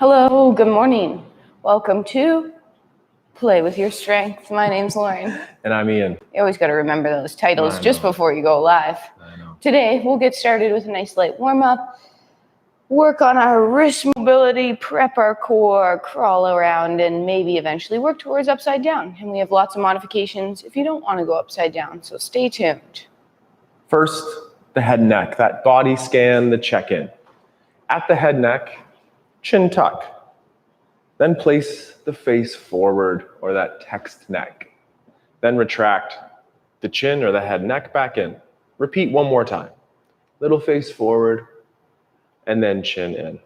Hello, good morning. Welcome to Play With Your Strength. My name's Lauren. And I'm Ian. You always got to remember those titles just before you go live. I know. Today, we'll get started with a nice light warm-up, work on our wrist mobility, prep our core, crawl around, and maybe eventually work towards upside down. And we have lots of modifications if you don't want to go upside down, so stay tuned. First, the head neck, that body scan, the check-in. At the head neck, chin tuck. Then place the face forward, or that text neck. Then retract the chin or the head neck back in. Repeat one more time. Little face forward, and then chin in.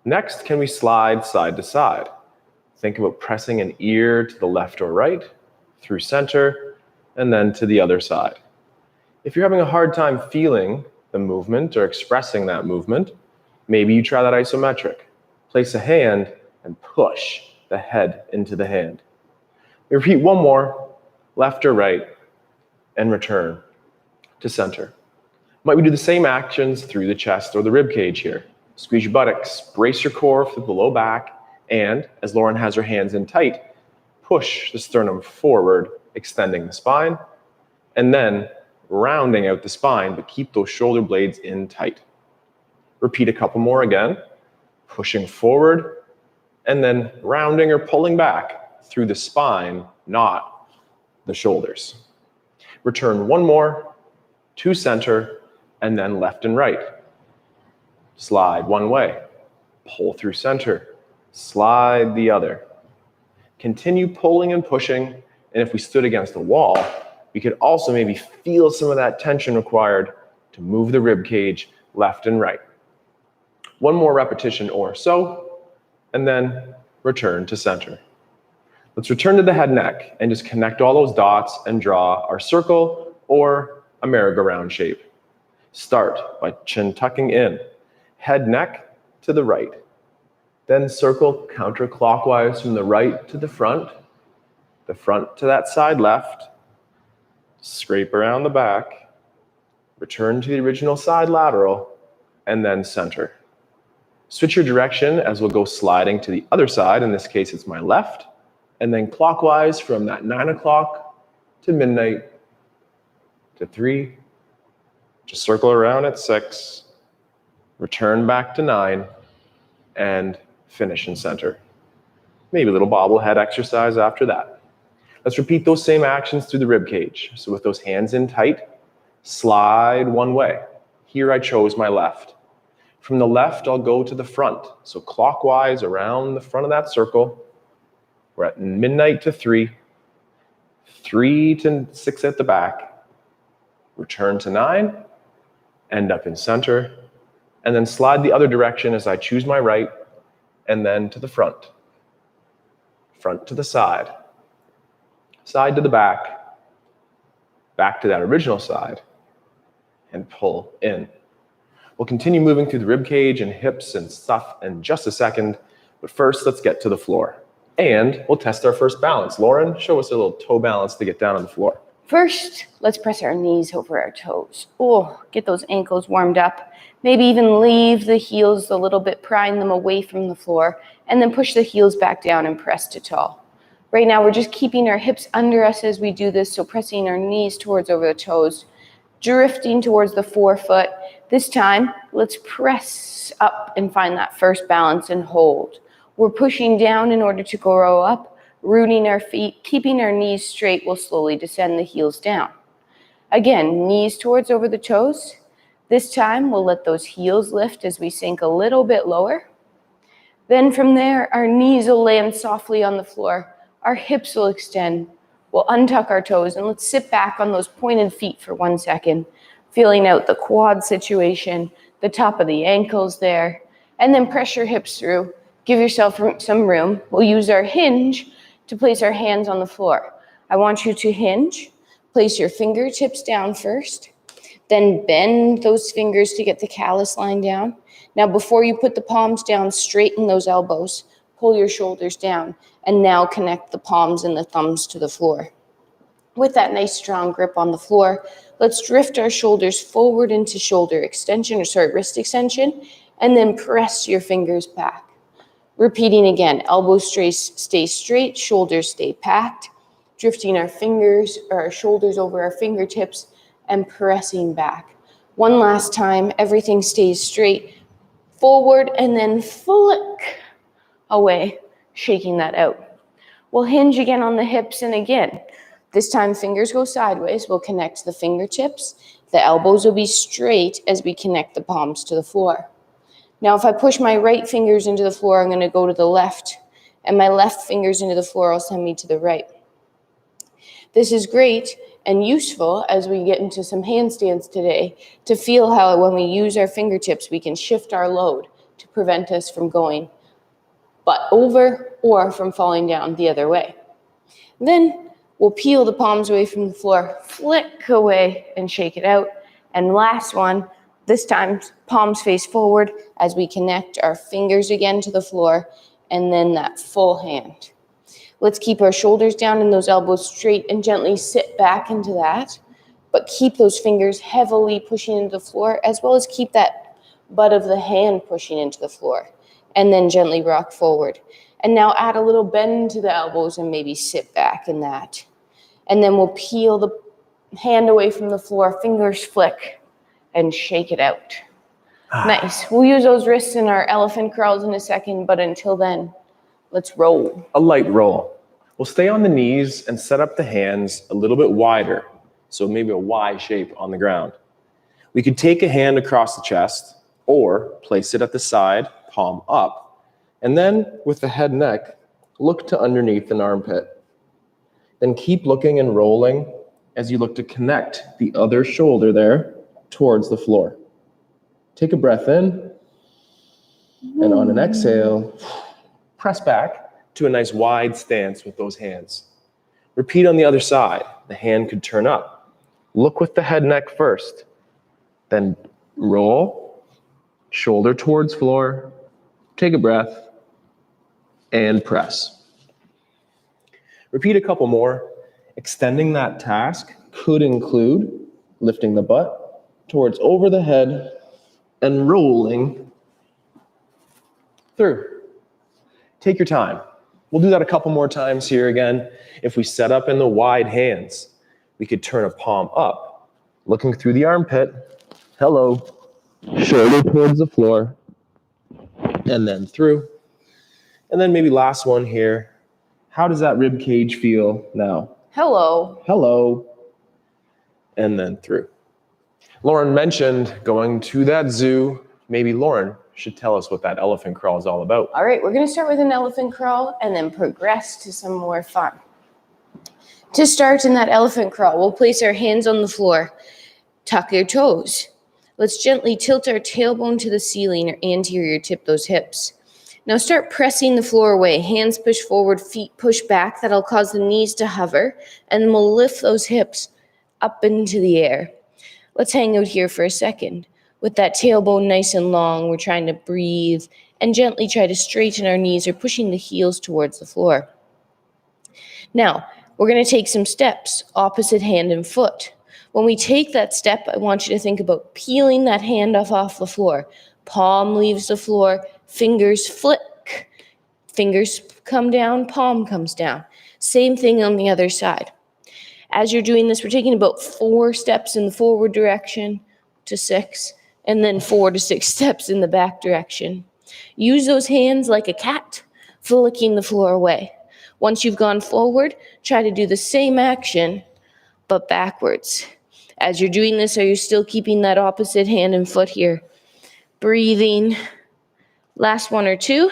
Next, can we slide side to side? Think about pressing an ear to the left or right, through center, and then to the other side. If you're having a hard time feeling the movement or expressing that movement, maybe you try that isometric. Place a hand and push the head into the hand. Repeat one more, left or right, and return to center. Might we do the same actions through the chest or the rib cage here? Squeeze your buttocks, brace your core through the low back, and as Lauren has her hands in tight, push the sternum forward, extending the spine, and then rounding out the spine, but keep those shoulder blades in tight. Repeat a couple more again, pushing forward, and then rounding or pulling back through the spine, not the shoulders. Return one more to center, and then left and right. Slide one way, pull through center, slide the other. Continue pulling and pushing, and if we stood against a wall, we could also maybe feel some of that tension required to move the rib cage left and right. One more repetition or so, and then return to center. Let's return to the head neck and just connect all those dots and draw our circle or a merry-go-round shape. Start by chin tucking in, head neck to the right. Then circle counterclockwise from the right to the front to that side left, scrape around the back, return to the original side lateral, and then center. Switch your direction as we'll go sliding to the other side. In this case, it's my left. And then clockwise from that 9 o'clock to midnight to 3. Just circle around at 6. Return back to 9. And finish in center. Maybe a little bobblehead exercise after that. Let's repeat those same actions through the rib cage. So with those hands in tight, slide one way. Here I chose my left. From the left, I'll go to the front. So clockwise around the front of that circle. We're at midnight to 3. 3 to 6 at the back. Return to 9. End up in center. And then slide the other direction as I choose my right. And then to the front. Front to the side. Side to the back. Back to that original side. And pull in. We'll continue moving through the rib cage and hips and stuff in just a second, but first let's get to the floor. And we'll test our first balance. Lauren, show us a little toe balance to get down on the floor. First, let's press our knees over our toes. Oh, get those ankles warmed up. Maybe even leave the heels a little bit, prying them away from the floor, and then push the heels back down and press to tall. Right now, we're just keeping our hips under us as we do this, so pressing our knees towards over the toes, drifting towards the forefoot. This time, let's press up and find that first balance and hold. We're pushing down in order to grow up, rooting our feet, keeping our knees straight. We'll slowly descend the heels down. Again, knees towards over the toes. This time, we'll let those heels lift as we sink a little bit lower. Then from there, our knees will land softly on the floor. Our hips will extend. We'll untuck our toes and let's sit back on those pointed feet for 1 second, feeling out the quad situation, the top of the ankles there, and then press your hips through. Give yourself some room. We'll use our hinge to place our hands on the floor. I want you to hinge. Place your fingertips down first, then bend those fingers to get the callus line down. Now, before you put the palms down, straighten those elbows. Pull your shoulders down, and now connect the palms and the thumbs to the floor. With that nice strong grip on the floor, let's drift our shoulders forward into shoulder extension, wrist extension, and then press your fingers back. Repeating again, elbows stay straight, shoulders stay packed, drifting our fingers or our shoulders over our fingertips and pressing back. One last time, everything stays straight, forward and then flick away, shaking that out. We'll hinge again on the hips, and again, this time fingers go sideways. We'll connect the fingertips. The elbows will be straight as we connect the palms to the floor. Now, if I push my right fingers into the floor, I'm going to go to the left, and my left fingers into the floor will send me to the right. This is great and useful as we get into some handstands today to feel how when we use our fingertips, we can shift our load to prevent us from going butt over or from falling down the other way. Then we'll peel the palms away from the floor, flick away and shake it out. And last one, this time palms face forward as we connect our fingers again to the floor and then that full hand. Let's keep our shoulders down and those elbows straight and gently sit back into that, but keep those fingers heavily pushing into the floor as well as keep that butt of the hand pushing into the floor. And then gently rock forward. And now add a little bend to the elbows and maybe sit back in that. And then we'll peel the hand away from the floor, fingers flick, and shake it out. Nice. We'll use those wrists in our elephant crawls in a second, but until then, let's roll. A light roll. We'll stay on the knees and set up the hands a little bit wider, so maybe a Y shape on the ground. We could take a hand across the chest or place it at the side, palm up, and then with the head neck, look to underneath an armpit. Then keep looking and rolling as you look to connect the other shoulder there towards the floor. Take a breath in, and on an exhale, press back to a nice wide stance with those hands. Repeat on the other side. The hand could turn up. Look with the head neck first, then roll, shoulder towards floor, take a breath, and press. Repeat a couple more. Extending that task could include lifting the butt towards over the head and rolling through. Take your time. We'll do that a couple more times here again. If we set up in the wide hands, we could turn a palm up, looking through the armpit. Hello. Shoulder towards the floor. And then through. And then maybe last one here. How does that rib cage feel now? Hello. Hello. And then through. Lauren mentioned going to that zoo. Maybe Lauren should tell us what that elephant crawl is all about. All right, we're going to start with an elephant crawl and then progress to some more fun. To start in that elephant crawl, we'll place our hands on the floor. Tuck your toes. Let's gently tilt our tailbone to the ceiling or anterior tip those hips. Now start pressing the floor away. Hands push forward, feet push back. That'll cause the knees to hover. And then we'll lift those hips up into the air. Let's hang out here for a second. With that tailbone nice and long, we're trying to breathe and gently try to straighten our knees or pushing the heels towards the floor. Now, we're going to take some steps, opposite hand and foot. When we take that step, I want you to think about peeling that hand off the floor. Palm leaves the floor, fingers flick. Fingers come down, palm comes down. Same thing on the other side. As you're doing this, we're taking about 4 steps in the forward direction to 6, and then 4 to 6 steps in the back direction. Use those hands like a cat, flicking the floor away. Once you've gone forward, try to do the same action, but backwards. As you're doing this, are you still keeping that opposite hand and foot here? Breathing. Last 1 or 2.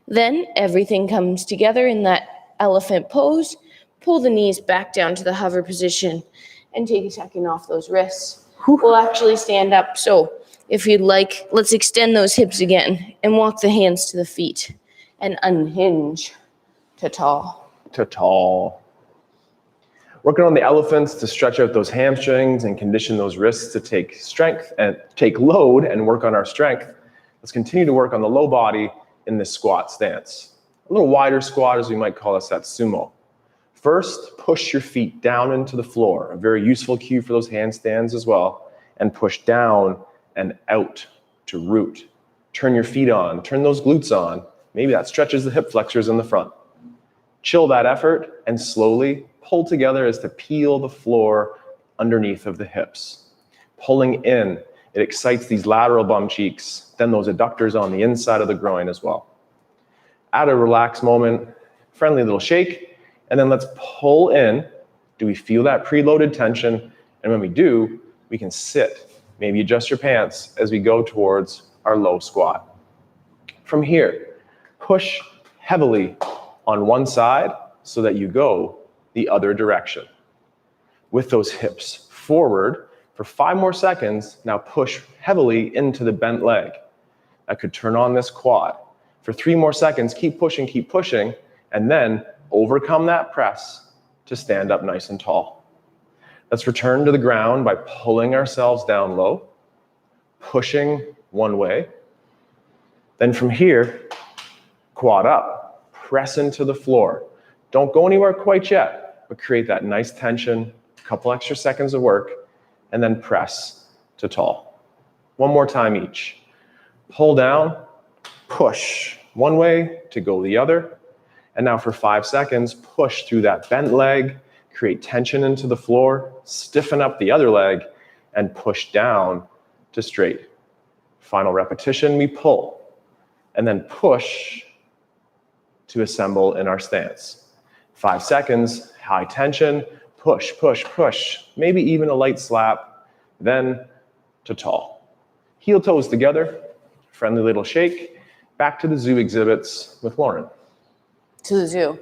Then everything comes together in that elephant pose. Pull the knees back down to the hover position and take a second off those wrists. We'll actually stand up. So if you'd like, let's extend those hips again and walk the hands to the feet and unhinge to tall. To tall. Working on the elephants to stretch out those hamstrings and condition those wrists to take strength and take load and work on our strength. Let's continue to work on the low body in this squat stance. A little wider squat, as we might call this, that sumo. First, push your feet down into the floor, a very useful cue for those handstands as well, and push down and out to root. Turn your feet on, turn those glutes on, Maybe that stretches the hip flexors in the front. Chill that effort and slowly pull together as to peel the floor underneath of the hips. Pulling in, it excites these lateral bum cheeks, then those adductors on the inside of the groin as well. At a relaxed moment, friendly little shake, and then let's pull in. Do we feel that preloaded tension? And when we do, we can sit, maybe adjust your pants as we go towards our low squat. From here, push heavily on one side so that you go the other direction. With those hips forward for 5 more seconds, now push heavily into the bent leg. That could turn on this quad. For 3 more seconds, keep pushing, and then overcome that press to stand up nice and tall. Let's return to the ground by pulling ourselves down low, pushing one way. Then from here, quad up, press into the floor. Don't go anywhere quite yet, but create that nice tension, a couple extra seconds of work, and then press to tall. One more time each. Pull down, push one way to go the other. And now for 5 seconds, push through that bent leg, create tension into the floor, stiffen up the other leg, and push down to straight. Final repetition, we pull, and then push to assemble in our stance. 5 seconds, high tension, push, push, push, maybe even a light slap, then to tall. Heel toes together, friendly little shake, back to the zoo exhibits with Lauren. To the zoo.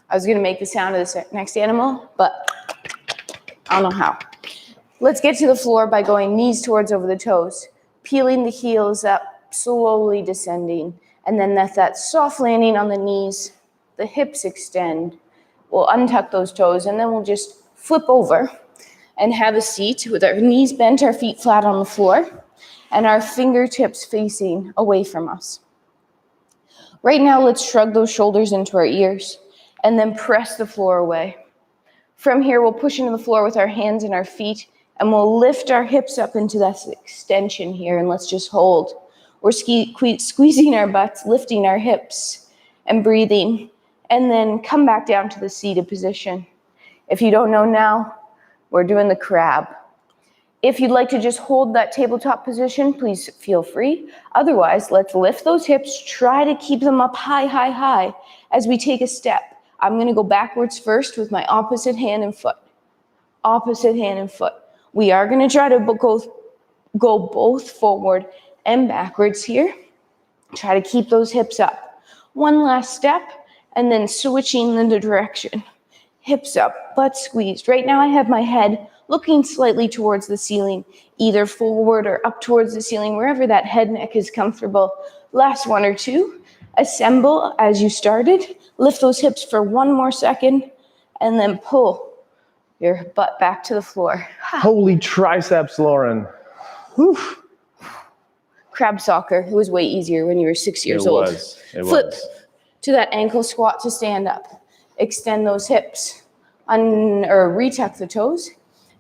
I was going to make the sound of the next animal, but I don't know how. Let's get to the floor by going knees towards over the toes, peeling the heels up, slowly descending, and then that soft landing on the knees, the hips extend. We'll untuck those toes, and then we'll just flip over and have a seat with our knees bent, our feet flat on the floor, and our fingertips facing away from us. Right now, let's shrug those shoulders into our ears and then press the floor away. From here, we'll push into the floor with our hands and our feet, and we'll lift our hips up into that extension here, and let's just hold. We're squeezing our butts, lifting our hips, and breathing, and then come back down to the seated position. If you don't know now, we're doing the crab. If you'd like to just hold that tabletop position, please feel free. Otherwise, let's lift those hips, try to keep them up high, high, high as we take a step. I'm going to go backwards first with my opposite hand and foot. Opposite hand and foot. We are going to try to go both forward and backwards here. Try to keep those hips up. One last step, and then switching the direction. Hips up, butt squeezed. Right now I have my head looking slightly towards the ceiling, either forward or up towards the ceiling, wherever that head neck is comfortable. Last 1 or 2. Assemble as you started. Lift those hips for 1 more second, and then pull your butt back to the floor. Holy triceps, Lauren. Whew. Crab soccer. It was way easier when you were 6 years old. It Flip was. to that ankle squat to stand up. Extend those hips. Or retuck the toes.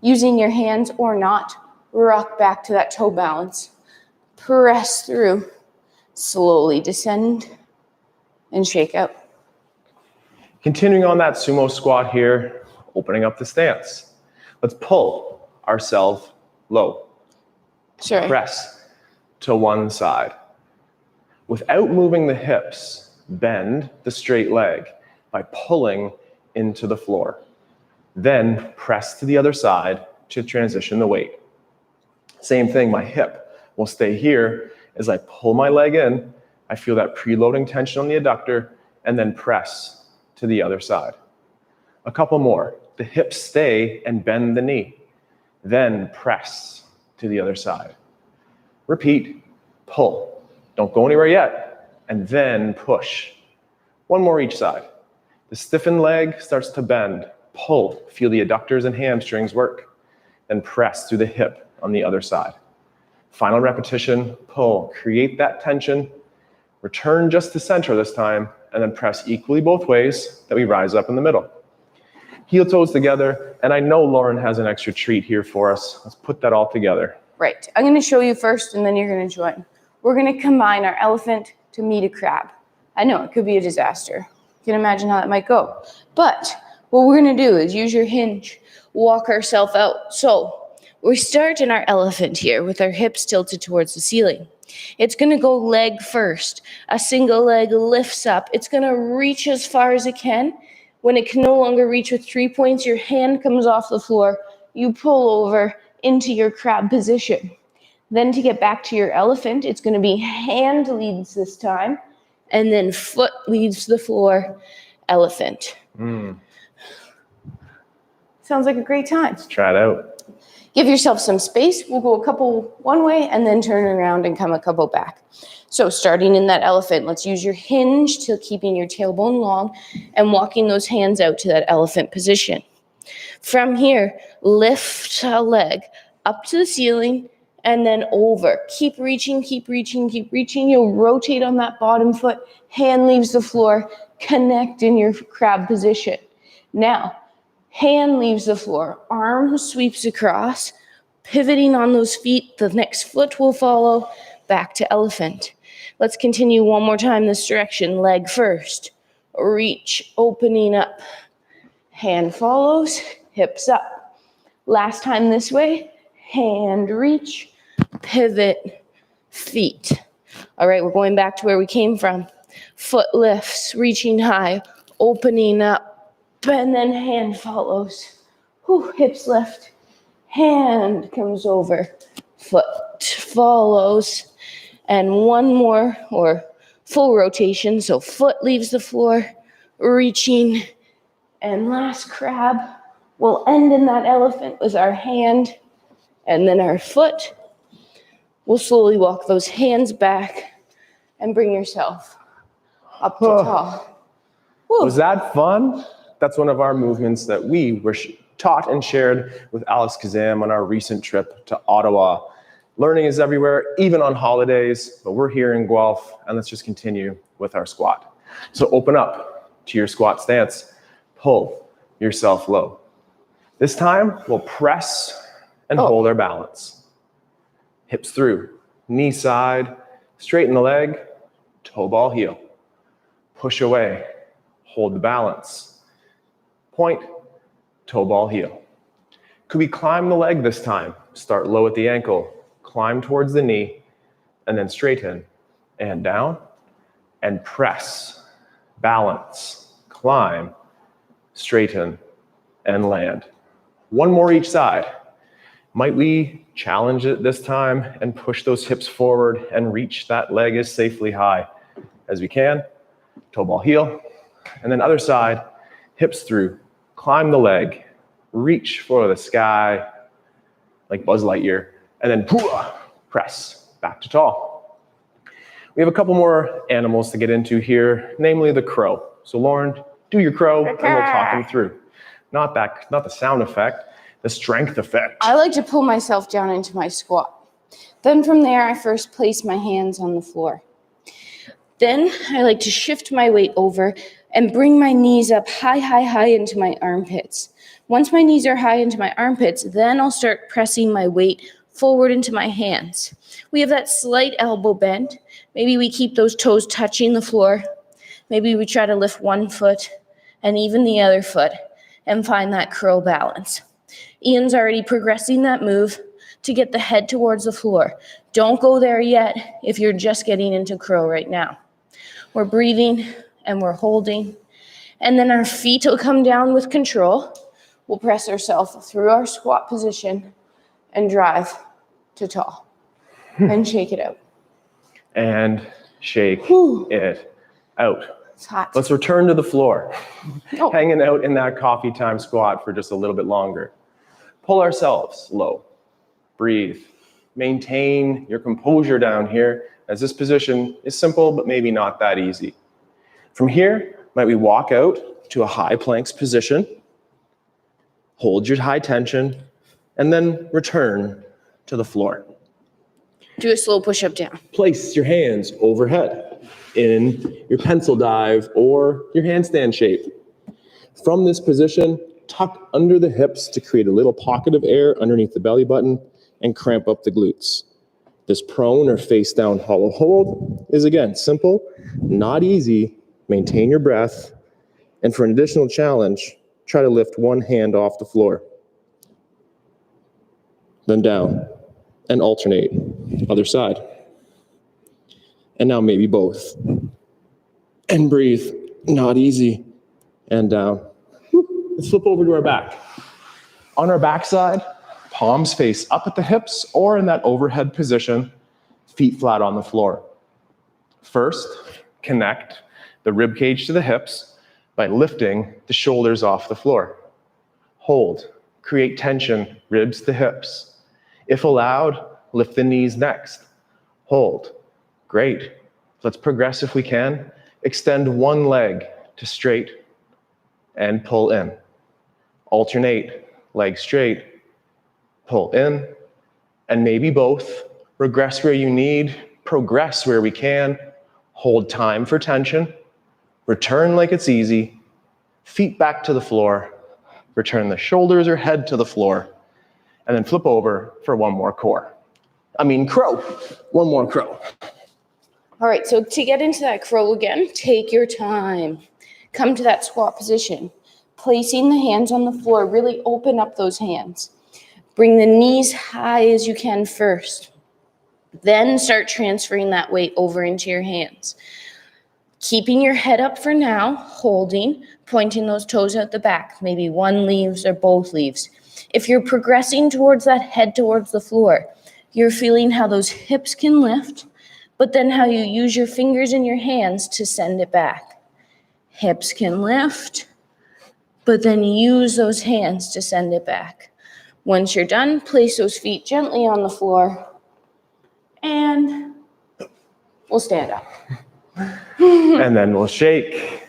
Using your hands or not, rock back to that toe balance. Press through. Slowly descend and shake out. Continuing on that sumo squat here, opening up the stance. Let's pull ourselves low. Sure. Press to one side. Without moving the hips, bend the straight leg by pulling into the floor. Then press to the other side to transition the weight. Same thing, my hip will stay here. As I pull my leg in, I feel that preloading tension on the adductor, and then press to the other side. A couple more. The hips stay and bend the knee. Then press to the other side. Repeat, pull. Don't go anywhere yet. And then push. 1 more each side. The stiffened leg starts to bend. Pull, feel the adductors and hamstrings work. Then press through the hip on the other side. Final repetition, pull, create that tension, return just to center this time, and then press equally both ways that we rise up in the middle. Heel toes together, and I know Lauren has an extra treat here for us. Let's put that all together. Right, I'm gonna show you first and then you're gonna join. We're gonna combine our elephant to meet a crab. I know it could be a disaster. You can imagine how that might go. But what we're going to do is use your hinge, walk ourselves out. So we start in our elephant here with our hips tilted towards the ceiling. It's going to go leg first. A single leg lifts up. It's going to reach as far as it can. When it can no longer reach with 3 points, your hand comes off the floor. You pull over into your crab position. Then to get back to your elephant, it's going to be hand leads this time, and then foot leaves the floor, elephant. Sounds like a great time. Let's try it out. Give yourself some space. We'll go a couple one way and then turn around and come a couple back. So starting in that elephant, let's use your hinge to keeping your tailbone long and walking those hands out to that elephant position. From here, lift a leg up to the ceiling and then over. Keep reaching, keep reaching, keep reaching. You'll rotate on that bottom foot. Hand leaves the floor. Connect in your crab position. Now, hand leaves the floor. Arm sweeps across. Pivoting on those feet. The next foot will follow. Back to elephant. Let's continue one more time this direction. Leg first. Reach, opening up. Hand follows. Hips up. Last time this way. Hand reach. Pivot. Feet. All right, we're going back to where we came from. Foot lifts, reaching high, opening up, and then hand follows. Hips lift. Hand comes over. Foot follows. And one more, or full rotation. So foot leaves the floor, reaching. And last crab. We'll end in that elephant with our hand and then our foot. We'll slowly walk those hands back and bring yourself up to tall. Was that fun? That's one of our movements that we were taught and shared with Alex Kazam on our recent trip to Ottawa. Learning is everywhere, even on holidays, but we're here in Guelph, and let's just continue with our squat. So open up to your squat stance. Pull yourself low. This time, we'll press and hold our balance. Hips through, knee side, straighten the leg, toe ball heel. Push away, hold the balance. Point, toe ball heel. Could we climb the leg this time? Start low at the ankle, climb towards the knee, and then straighten and down, and press, balance, climb, straighten, and land. One more each side. Might we challenge it this time and push those hips forward and reach that leg as safely high as we can? Toe ball heel. And then other side, hips through, climb the leg, reach for the sky like Buzz Lightyear, and then press back to tall. We have a couple more animals to get into here, namely the crow. So Lauren, do your crow and we'll talk them through. Not the sound effect, the strength effect. I like to pull myself down into my squat. Then from there, I first place my hands on the floor. Then I like to shift my weight over and bring my knees up high into my armpits. Once my knees are high into my armpits, then I'll start pressing my weight forward into my hands. We have that slight elbow bend. Maybe we keep those toes touching the floor. Maybe we try to lift one foot and even the other foot and find that crow balance. Ian's already progressing that move to get the head towards the floor. Don't go there yet if you're just getting into crow right now. We're breathing and we're holding. And then our feet will come down with control. We'll press ourselves through our squat position and drive to tall. And shake it out. And shake it out. It's hot. Let's return to the floor. Hanging out in that coffee time squat for just a little bit longer. Pull ourselves low. Breathe. Maintain your composure down here, as this position is simple, but maybe not that easy. From here, might we walk out to a high planks position, hold your high tension, and then return to the floor. Do a slow push-up down. Place your hands overhead in your pencil dive or your handstand shape. From this position, tuck under the hips to create a little pocket of air underneath the belly button and cramp up the glutes. This prone or face down hollow hold is, again, simple, not easy. Maintain your breath. And for an additional challenge, try to lift one hand off the floor, then down, and alternate, other side. And now maybe both. And breathe, not easy, and down. Let's flip over to our back. On our backside, palms face up at the hips or in that overhead position, feet flat on the floor. First, connect the rib cage to the hips by lifting the shoulders off the floor. Hold, create tension, ribs to hips. If allowed, lift the knees next. Hold, great. Let's progress if we can. Extend one leg to straight and pull in. Alternate, leg straight, pull in, and maybe both. Regress where you need, progress where we can. Hold time for tension. Return like it's easy. Feet back to the floor. Return the shoulders or head to the floor. And then flip over for one more crow. One more crow. All right, so to get into that crow again, take your time. Come to that squat position. Placing the hands on the floor, really open up those hands. Bring the knees high as you can first. Then start transferring that weight over into your hands. Keeping your head up for now, holding, pointing those toes out the back. Maybe one leaves or both leaves. If you're progressing towards that head towards the floor, you're feeling how those hips can lift, but then how you use your fingers and your hands to send it back. Hips can lift, but then use those hands to send it back. Once you're done, place those feet gently on the floor, and we'll stand up. And then we'll shake.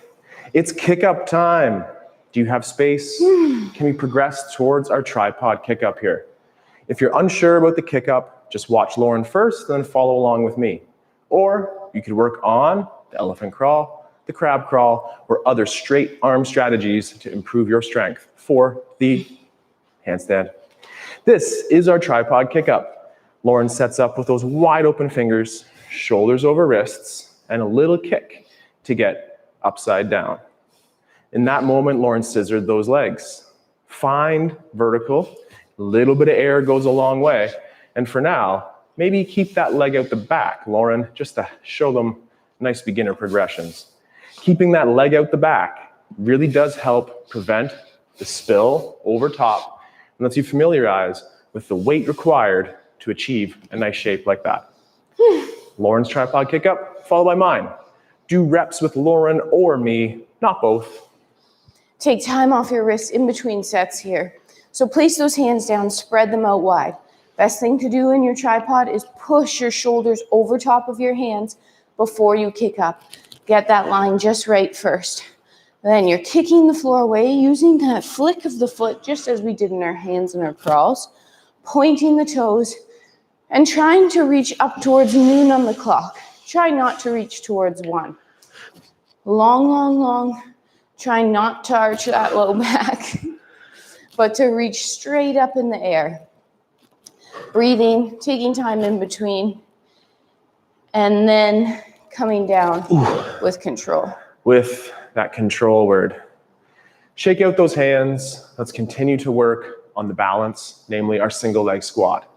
It's kick up time. Do you have space? Can we progress towards our tripod kick up here? If you're unsure about the kick up, just watch Lauren first, then follow along with me. Or you could work on the elephant crawl, the crab crawl, or other straight arm strategies to improve your strength for the handstand. This is our tripod kick up. Lauren sets up with those wide open fingers, shoulders over wrists, and a little kick to get upside down. In that moment, Lauren scissored those legs. Find vertical, a little bit of air goes a long way. And for now, maybe keep that leg out the back, Lauren, just to show them nice beginner progressions. Keeping that leg out the back really does help prevent the spill over top and lets you familiarize with the weight required to achieve a nice shape like that. Lauren's tripod kick up, followed by mine. Do reps with Lauren or me, not both. Take time off your wrists in between sets here. So place those hands down, spread them out wide. Best thing to do in your tripod is push your shoulders over top of your hands before you kick up. Get that line just right first. Then you're kicking the floor away, using that flick of the foot, just as we did in our hands and our crawls, pointing the toes, and trying to reach up towards noon on the clock. Try not to reach towards 1. Long, long, long. Try not to arch that low back, but to reach straight up in the air. Breathing, taking time in between, and then coming down with control. With that control word. Shake out those hands. Let's continue to work on the balance, namely our single leg squat.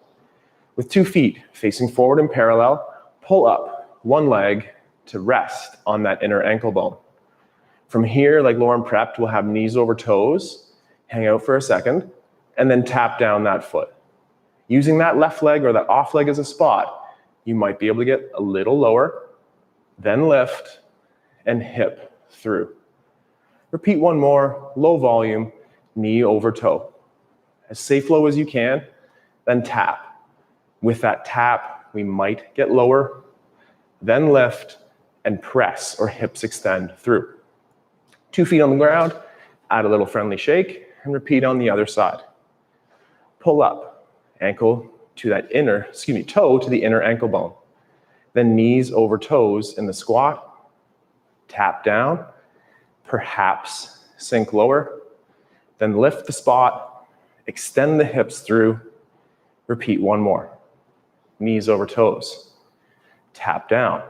With 2 feet facing forward in parallel, pull up one leg to rest on that inner ankle bone. From here, like Lauren prepped, we'll have knees over toes, hang out for a second, and then tap down that foot. Using that left leg or that off leg as a spot, you might be able to get a little lower, then lift, and hip through. Repeat one more, low volume, knee over toe. As safe low as you can, then tap. With that tap, we might get lower, then lift, and press or hips extend through. 2 feet on the ground, add a little friendly shake, and repeat on the other side. Pull up, ankle to that toe to the inner ankle bone. Then knees over toes in the squat, tap down, perhaps sink lower, then lift the spot, extend the hips through, repeat one more. knees over toes. Tap down.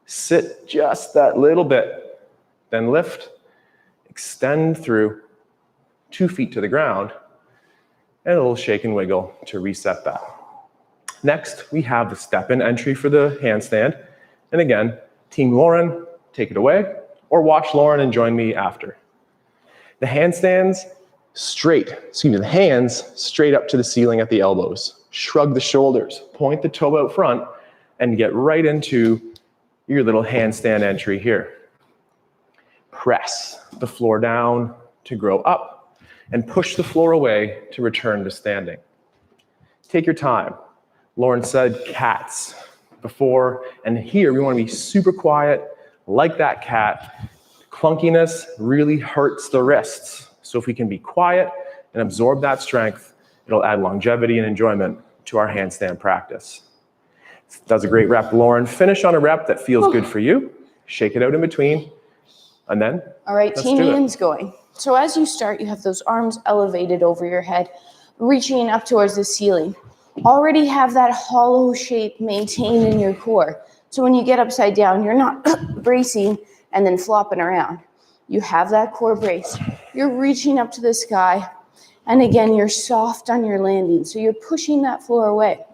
Sit just that little bit. Then lift, extend through, 2 feet to the ground, and a little shake and wiggle to reset that. Next, we have the step-in entry for the handstand. And again, Team Lauren, take it away, or watch Lauren and join me after. The handstands the hands straight up to the ceiling at the elbows. Shrug the shoulders, point the toe out front, and get right into your little handstand entry here. Press the floor down to grow up, and push the floor away to return to standing. Take your time. Lauren said cats before, and here we want to be super quiet, like that cat. Clunkiness really hurts the wrists. So if we can be quiet and absorb that strength, it'll add longevity and enjoyment to our handstand practice. Does a great rep, Lauren. Finish on a rep that feels good for you. Shake it out in between, and then all right, Team Ian's going. So as you start, you have those arms elevated over your head, reaching up towards the ceiling. Already have that hollow shape maintained in your core. So when you get upside down, you're not bracing and then flopping around. You have that core brace. You're reaching up to the sky. And again, you're soft on your landing. So you're pushing that floor away.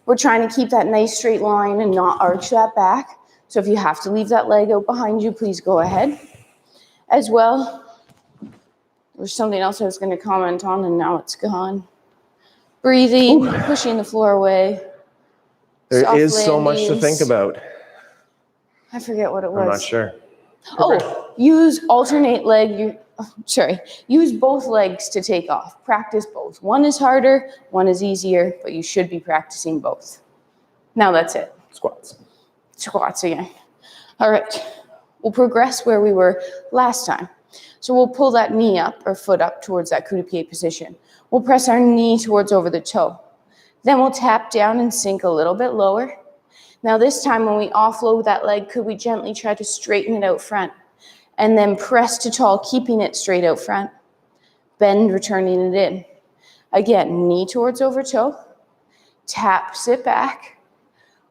We're trying to keep that nice straight line and not arch that back. So if you have to leave that leg out behind you, please go ahead. As well, there's something else I was going to comment on and now it's gone. Breathing, pushing the floor away. There is so much to think about. I forget what it was. I'm not sure. Oh, use alternate leg. Use both legs to take off. Practice both. One is harder, one is easier, but you should be practicing both. Now that's it. Squats. Squats again. All right. We'll progress where we were last time. So we'll pull that knee up or foot up towards that coup de pied position. We'll press our knee towards over the toe. Then we'll tap down and sink a little bit lower. Now this time when we offload that leg, could we gently try to straighten it out front? And then press to tall, keeping it straight out front. Bend, returning it in. Again, knee towards over toe. Tap, sit back.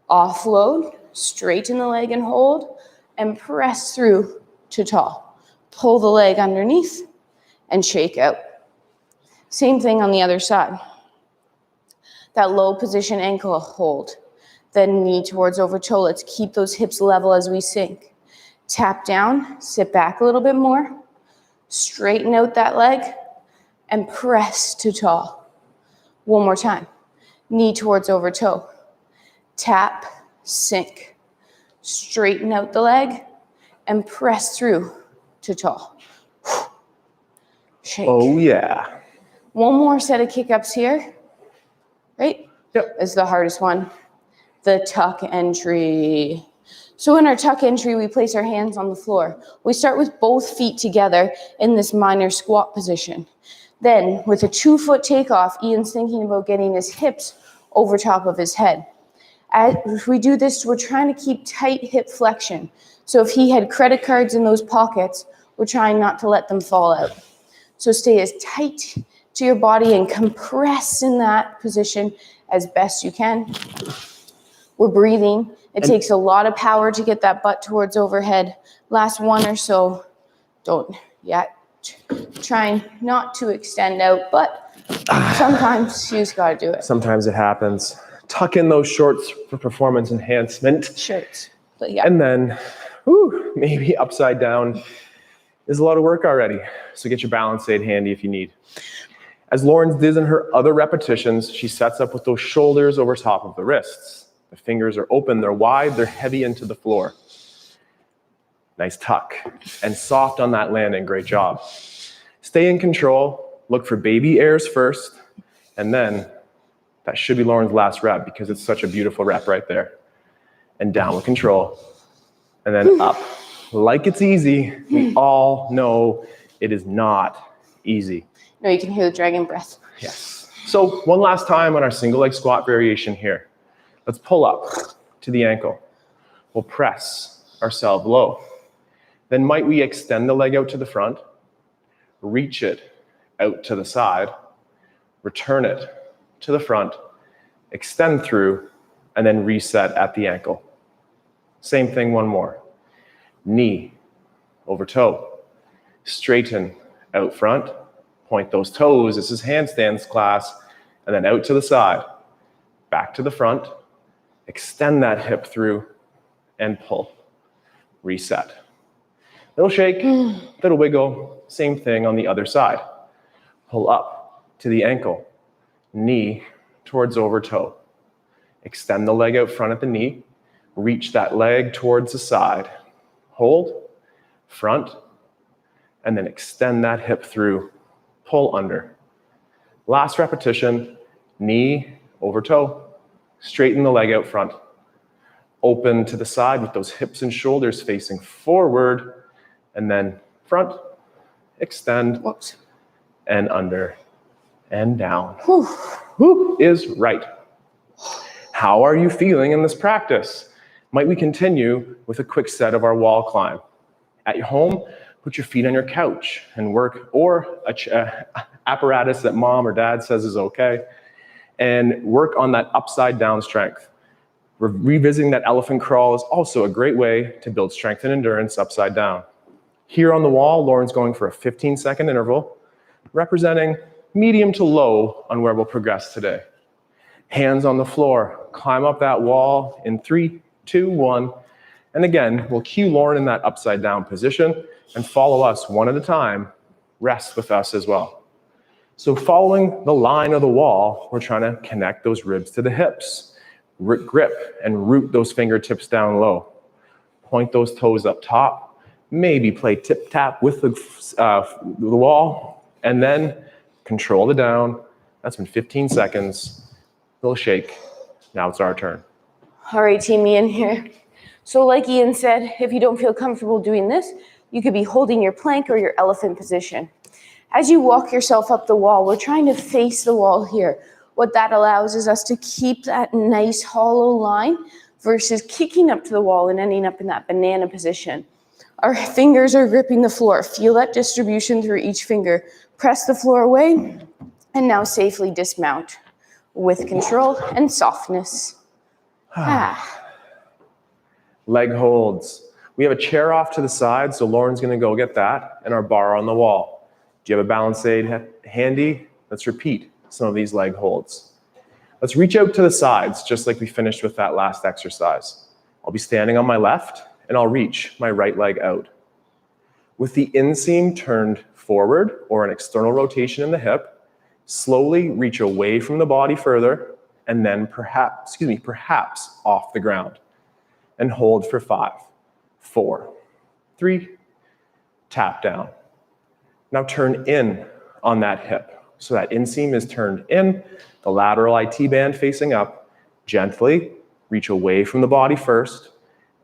Offload, straighten the leg and hold. And press through to tall. Pull the leg underneath and shake out. Same thing on the other side. That low position ankle hold. Then knee towards over toe. Let's keep those hips level as we sink. Tap down, sit back a little bit more. Straighten out that leg and press to tall. One more time. Knee towards over toe. Tap, sink. Straighten out the leg and press through to tall. Shake. Oh yeah. One more set of kick-ups here. Right? Yep. Is the hardest one. The tuck entry. So in our tuck entry, we place our hands on the floor. We start with both feet together in this minor squat position. Then with a 2-foot takeoff, Ian's thinking about getting his hips over top of his head. As we do this, we're trying to keep tight hip flexion. So if he had credit cards in those pockets, we're trying not to let them fall out. So stay as tight to your body and compress in that position as best you can. We're breathing. It takes a lot of power to get that butt towards overhead. Last one or so. Don't yet. Trying not to extend out, but sometimes you just gotta do it. Sometimes it happens. Tuck in those shorts for performance enhancement. Shirts. But yeah. And then, maybe upside down is a lot of work already. So get your balance aid handy if you need. As Lauren does in her other repetitions, she sets up with those shoulders over top of the wrists. The fingers are open, they're wide, they're heavy into the floor. Nice tuck. And soft on that landing, great job. Stay in control, look for baby airs first, and then that should be Lauren's last rep because it's such a beautiful rep right there. And down with control, and then up. Like it's easy, we all know it is not easy. No, you can hear the dragon breath. Yes. So one last time on our single leg squat variation here. Let's pull up to the ankle. We'll press ourselves low. Then might we extend the leg out to the front, reach it out to the side, return it to the front, extend through, and then reset at the ankle. Same thing, one more. Knee over toe. Straighten out front. Point those toes. This is handstands class. And then out to the side. Back to the front. Extend that hip through and pull. Reset. Little shake, little wiggle. Same thing on the other side. Pull up to the ankle. Knee towards over toe. Extend the leg out front at the knee. Reach that leg towards the side. Hold, front, and then extend that hip through. Pull under. Last repetition, knee over toe. Straighten the leg out front. Open to the side with those hips and shoulders facing forward, and then front, extend, Whoops. and under, and down. Whew. Who is right? How are you feeling in this practice? Might we continue with a quick set of our wall climb? At your home, put your feet on your couch and work, or a apparatus that mom or dad says is okay, and work on that upside down strength. Revisiting that elephant crawl is also a great way to build strength and endurance upside down. Here on the wall, Lauren's going for a 15-second interval, representing medium to low on where we'll progress today. Hands on the floor, climb up that wall in 3, 2, 1. And again, we'll cue Lauren in that upside down position and follow us one at a time. Rest with us as well. So following the line of the wall, we're trying to connect those ribs to the hips. Grip and root those fingertips down low. Point those toes up top. Maybe play tip tap with the wall, and then control the down. That's been 15 seconds. Little shake. Now it's our turn. All right, team Ian here. So like Ian said, if you don't feel comfortable doing this, you could be holding your plank or your elephant position. As you walk yourself up the wall, we're trying to face the wall here. What that allows is us to keep that nice hollow line versus kicking up to the wall and ending up in that banana position. Our fingers are gripping the floor. Feel that distribution through each finger. Press the floor away, and now safely dismount with control and softness. Leg holds. We have a chair off to the side, so Lauren's gonna go get that, and our bar on the wall. Do you have a balance aid handy? Let's repeat some of these leg holds. Let's reach out to the sides, just like we finished with that last exercise. I'll be standing on my left, and I'll reach my right leg out. With the inseam turned forward, or an external rotation in the hip, slowly reach away from the body further, and then perhaps off the ground. And hold for 5, 4, 3, tap down. Now turn in on that hip. So that inseam is turned in, the lateral IT band facing up. Gently reach away from the body first,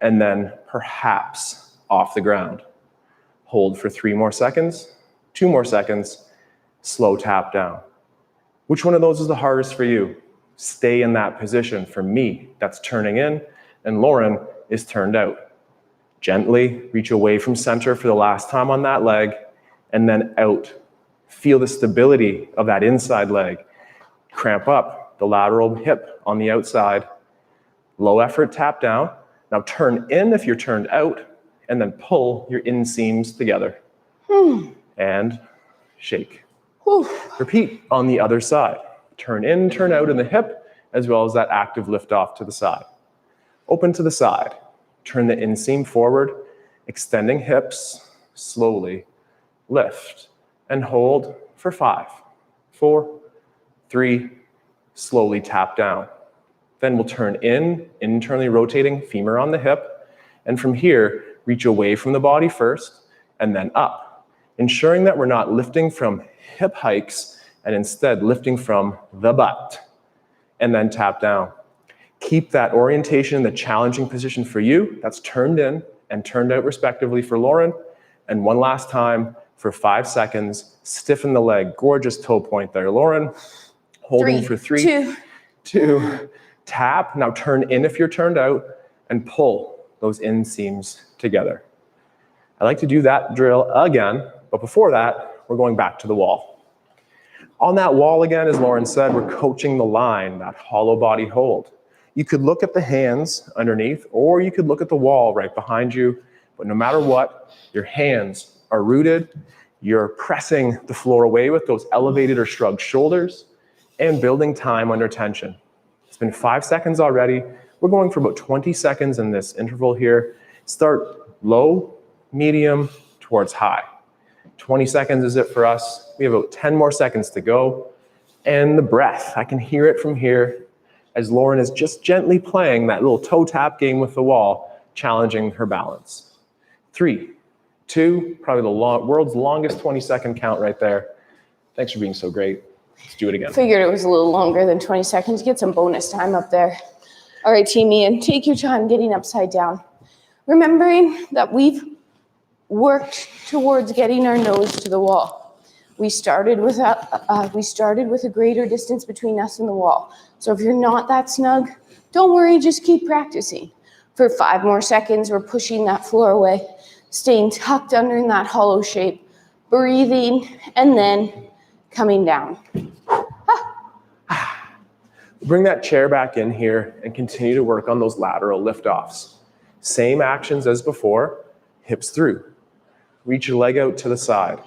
and then perhaps off the ground. Hold for 3 more seconds, 2 more seconds, slow tap down. Which one of those is the hardest for you? Stay in that position. For me, that's turning in, and Lauren is turned out. Gently reach away from center for the last time on that leg, and then out. Feel the stability of that inside leg. Cramp up the lateral hip on the outside. Low effort tap down. Now turn in if you're turned out, and then pull your inseams together. And shake. Repeat on the other side. Turn in, turn out in the hip, as well as that active lift off to the side. Open to the side. Turn the inseam forward, extending hips, slowly lift. And hold for 5, 4, 3, slowly tap down. Then we'll turn in, internally rotating femur on the hip, and from here, reach away from the body first, and then up, ensuring that we're not lifting from hip hikes, and instead lifting from the butt, and then tap down. Keep that orientation in the challenging position for you, that's turned in and turned out respectively for Lauren, and one last time, for 5 seconds, stiffen the leg. Gorgeous toe point there, Lauren. Holding for 3, 2, tap. Now turn in if you're turned out, and pull those inseams together. I like to do that drill again, but before that, we're going back to the wall. On that wall again, as Lauren said, we're coaching the line, that hollow body hold. You could look at the hands underneath, or you could look at the wall right behind you. But no matter what, your hands are rooted. You're pressing the floor away with those elevated or shrugged shoulders and building time under tension. It's been 5 seconds already. We're going for about 20 seconds in this interval here. Start low, medium, towards high. 20 seconds is it for us. We have about 10 more seconds to go. And the breath, I can hear it from here as Lauren is just gently playing that little toe tap game with the wall, challenging her balance. 3, 2, probably the world's longest 20-second count right there. Thanks for being so great. Let's do it again. Figured it was a little longer than 20 seconds. Get some bonus time up there. All right, Team Ian, take your time getting upside down. Remembering that we've worked towards getting our nose to the wall. We started with a greater distance between us and the wall. So if you're not that snug, don't worry, just keep practicing. For 5 more seconds, we're pushing that floor away, staying tucked under in that hollow shape, breathing, and then coming down. Bring that chair back in here and continue to work on those lateral liftoffs. Same actions as before, hips through. Reach your leg out to the side.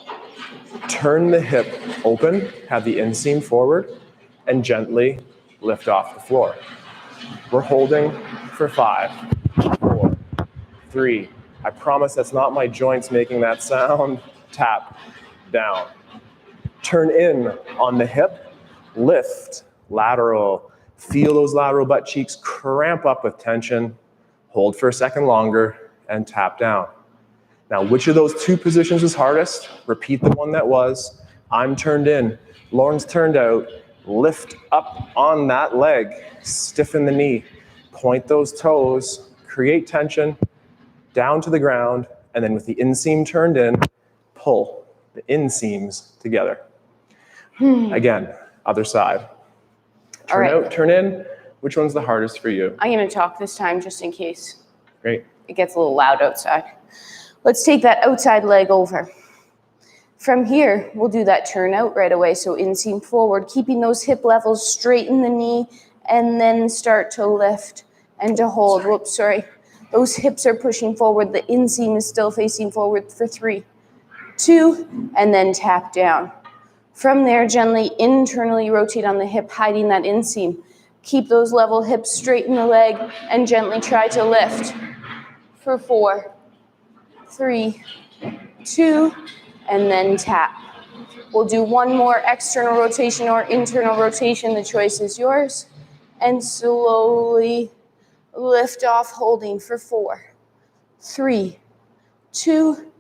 Turn the hip open, have the inseam forward, and gently lift off the floor. We're holding for 5, 4, 3. I promise that's not my joints making that sound. Tap, down. Turn in on the hip, lift, lateral. Feel those lateral butt cheeks cramp up with tension. Hold for a second longer and tap down. Now, which of those 2 positions is hardest? Repeat the one that was. I'm turned in. Lauren's turned out. Lift up on that leg. Stiffen the knee. Point those toes. Create tension. Down to the ground. And then with the inseam turned in, pull the inseams together. Again, other side. Turn out, turn in. Which one's the hardest for you? I'm going to talk this time just in case. Great. It gets a little loud outside. Let's take that outside leg over. From here, we'll do that turn out right away. So inseam forward, keeping those hip levels, straighten the knee, and then start to lift and to hold. Whoops, sorry. Those hips are pushing forward. The inseam is still facing forward for 3, 2, and then tap down. From there, gently internally rotate on the hip, hiding that inseam. Keep those level hips, straighten the leg, and gently try to lift for 4, 3, 2, and then tap. We'll do one more external rotation or internal rotation. The choice is yours. And slowly lift off, holding for 4, 3, 2,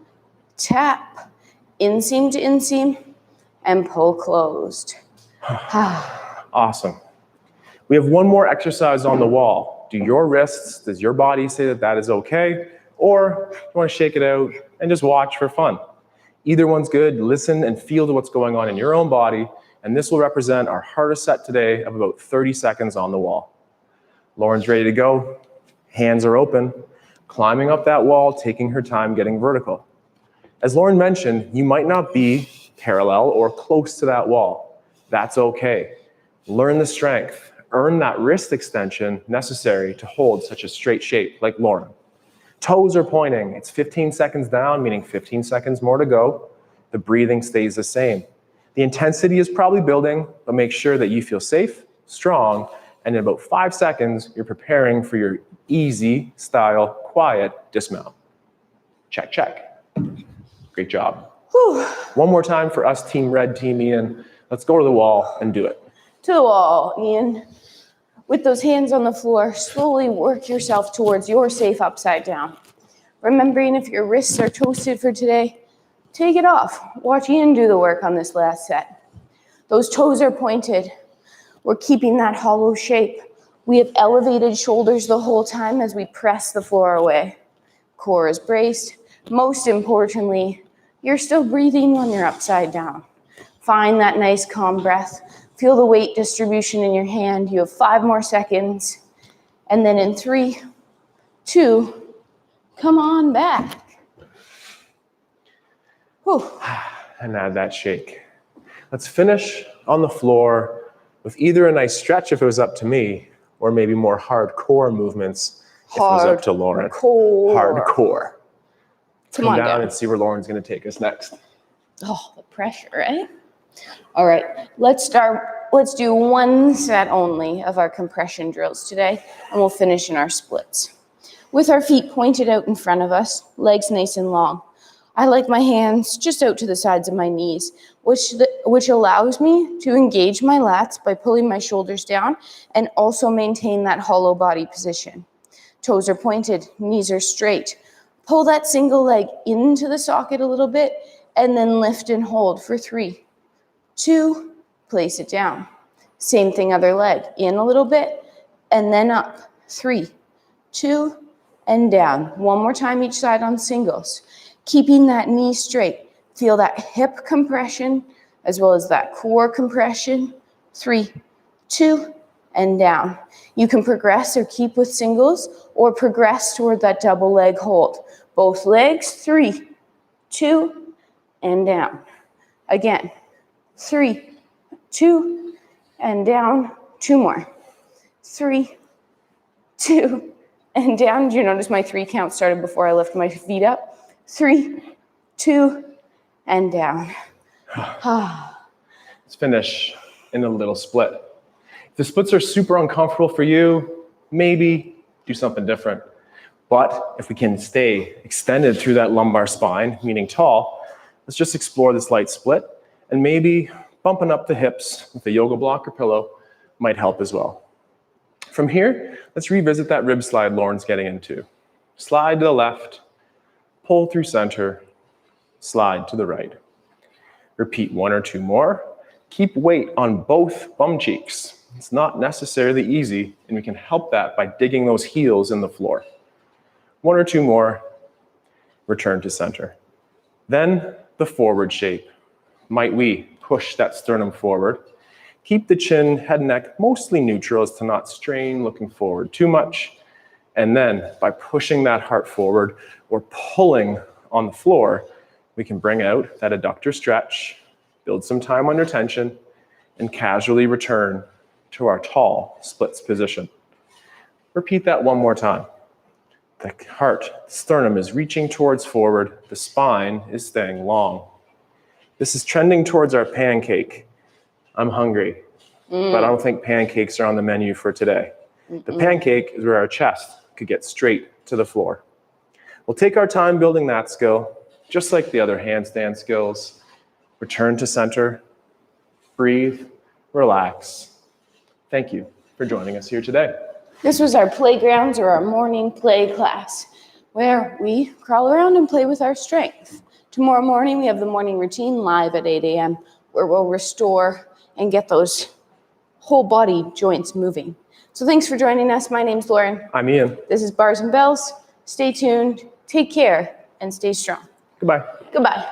tap. Inseam to inseam, and pull closed. Awesome. We have one more exercise on the wall. Do your wrists, does your body say that that is okay? Or do you want to shake it out and just watch for fun? Either one's good. Listen and feel to what's going on in your own body. And this will represent our hardest set today of about 30 seconds on the wall. Lauren's ready to go. Hands are open. Climbing up that wall, taking her time getting vertical. As Lauren mentioned, you might not be parallel or close to that wall. That's okay. Learn the strength. Earn that wrist extension necessary to hold such a straight shape like Lauren. Toes are pointing. It's 15 seconds down, meaning 15 seconds more to go. The breathing stays the same. The intensity is probably building, but make sure that you feel safe, strong, and in about 5 seconds, you're preparing for your easy style, quiet dismount. Check, check. Great job. Whew. One more time for us, Team Red, Team Ian. Let's go to the wall and do it. To the wall, Ian. With those hands on the floor, slowly work yourself towards your safe upside down. Remembering if your wrists are toasted for today, take it off. Watch Ian do the work on this last set. Those toes are pointed. We're keeping that hollow shape. We have elevated shoulders the whole time as we press the floor away. Core is braced. Most importantly, you're still breathing when you're upside down. Find that nice calm breath. Feel the weight distribution in your hand. You have 5 more seconds. And then in 3, 2, come on back. Whew. And add that shake. Let's finish on the floor with either a nice stretch if it was up to me, or maybe more hardcore movements if it was up to Lauren. Hardcore. Come on down and see where Lauren's going to take us next. Oh, the pressure, right? All right, let's do one set only of our compression drills today, and we'll finish in our splits. With our feet pointed out in front of us, legs nice and long. I like my hands just out to the sides of my knees, which allows me to engage my lats by pulling my shoulders down and also maintain that hollow body position. Toes are pointed, knees are straight. Pull that single leg into the socket a little bit and then lift and hold for 3, 2, place it down. Same thing, other leg, in a little bit and then up. 3, 2, and down. One more time each side on singles. Keeping that knee straight. Feel that hip compression as well as that core compression. 3, 2, and down. You can progress or keep with singles or progress toward that double leg hold. Both legs, 3, 2, and down. Again, 3, 2, and down. 2 more. 3, 2, and down. Did you notice my 3 count started before I lift my feet up? 3, 2, and down. Let's finish in a little split. If the splits are super uncomfortable for you, maybe do something different. But if we can stay extended through that lumbar spine, meaning tall, let's just explore this light split, and maybe bumping up the hips with a yoga block or pillow might help as well. From here, let's revisit that rib slide Lauren's getting into. Slide to the left, pull through center, slide to the right. Repeat 1 or 2 more. Keep weight on both bum cheeks. It's not necessarily easy, and we can help that by digging those heels in the floor. 1 or 2 more, return to center. Then the forward shape. Might we push that sternum forward? Keep the chin, head, and neck mostly neutral as to not strain looking forward too much. And then by pushing that heart forward or pulling on the floor, we can bring out that adductor stretch, build some time under tension, and casually return to our tall splits position. Repeat that 1 more time. The heart, sternum is reaching towards forward. The spine is staying long. This is trending towards our pancake. I'm hungry, but I don't think pancakes are on the menu for today. The pancake is where our chest could get straight to the floor. We'll take our time building that skill, just like the other handstand skills. Return to center, breathe, relax. Thank you for joining us here today. This was our playgrounds or our morning play class where we crawl around and play with our strength. Tomorrow morning, we have the morning routine live at 8 a.m. where we'll restore and get those whole body joints moving. So thanks for joining us. My name's Lauren. I'm Ian. This is Bars and Bells. Stay tuned, take care, and stay strong. Goodbye. Goodbye.